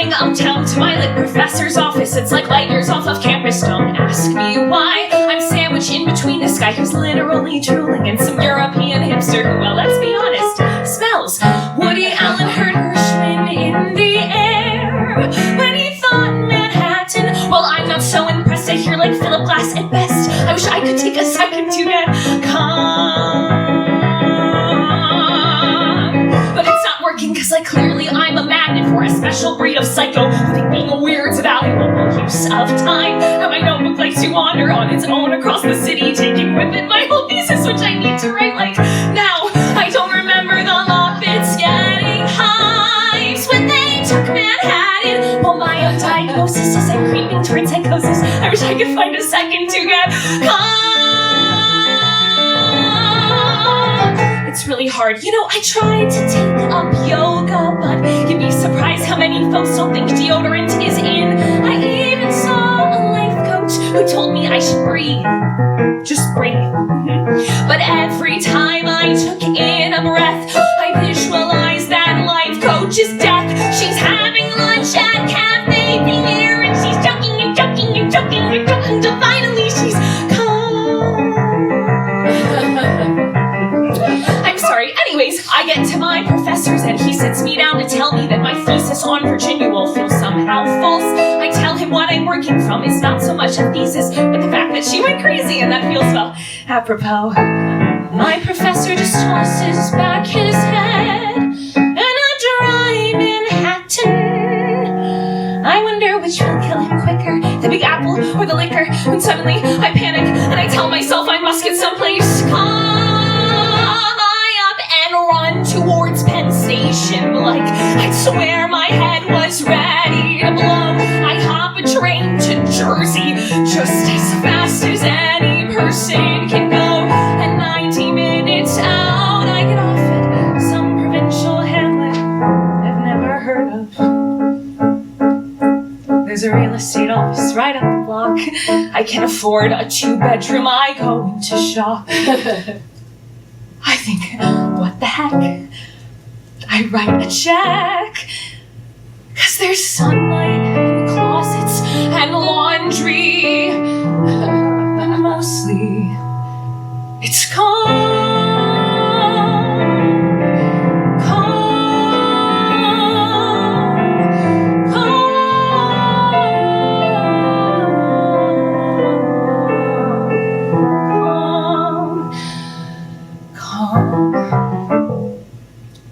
heading uptown to my lit professor's office. It's like light years off of campus. Don't ask me why. I'm sandwiched in between this guy who's literally drooling and some European hipster who, well, let's be honest, smells Woody Allen heard Gershwin in the air when he thought Manhattan. Well, I'm not so impressed. I hear like Philip Glass at best. I wish I could take a second to get calm. But it's not working because like clearly I'm a magnet for a special breed of psycho who think being a weird's a valuable use of time. And my notebook likes to wander on its own across the city, taking with it my whole thesis, which I need to write like now. I don't remember the law bits getting hives when they took Manhattan. Well, my own diagnosis is I'm creeping towards psychosis. I wish I could find a second to get calm. It's really hard. You know, I tried to take up yoga, but you'd be surprised how many folks don't think deodorant is in. I even saw a life coach who told me I should breathe. Just breathe. But every time I took in a breath, I visualized that life coach's death. She's having lunch at Cafe Beer, and she's joking and joking and joking and joking until finally she's calm. I'm sorry. Anyways, I get to my professor's and he sits me down to tell me that my thesis on Virginia will feel somehow false. I tell him what I'm working from is not so much a thesis, but the fact that she went crazy, and that feels, well, apropos. My professor just tosses back his head and a dry Manhattan. I wonder which will kill him quicker, the Big Apple or the liquor, when suddenly I panic and I tell myself I must get someplace calm. Run towards Penn Station like I'd swear my head was ready to blow. I hop a train to Jersey just as fast as any person can go, and 90 minutes out I get off at some provincial hamlet I've never heard of. There's a real estate office right up the block. I can afford a 2-bedroom. I go into shop. I think, what the heck? I write a check, 'cause there's sunlight and closets and laundry. Mostly, it's calm.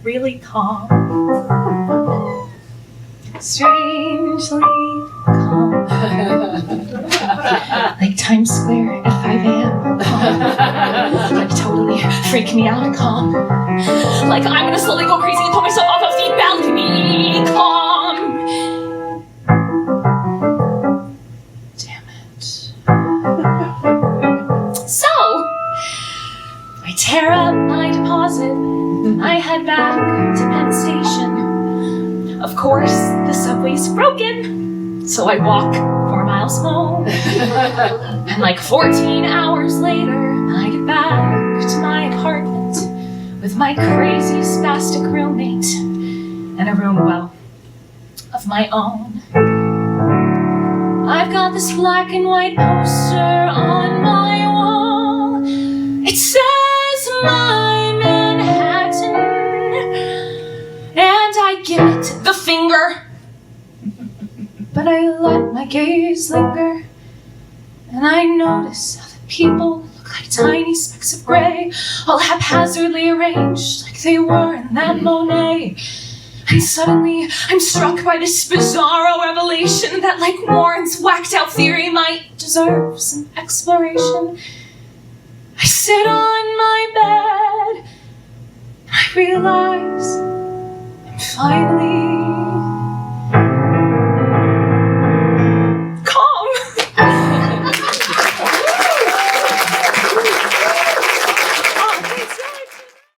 Really calm. Strangely calm. Like Times Square at 5 a.m. Like totally freak me out calm. Like I'm gonna slowly go crazy and pull myself off of the balcony calm. Damn it. So, I tear up my deposit. I head back to Penn Station. Of course, the subway's broken, so I walk 4 miles home. And like 14 hours later, I get back to my apartment with my crazy spastic roommate and a room, well, of my own. I've got this black and white poster on my wall. It says my Manhattan, and I give it the finger, but I let my gaze linger, and I notice how the people look like tiny specks of gray, all haphazardly arranged like they were in that Monet. And suddenly I'm struck by this bizarro revelation that, like Warren's whacked out theory, might deserve some exploration. I sit on my bed, and I realize I'm finally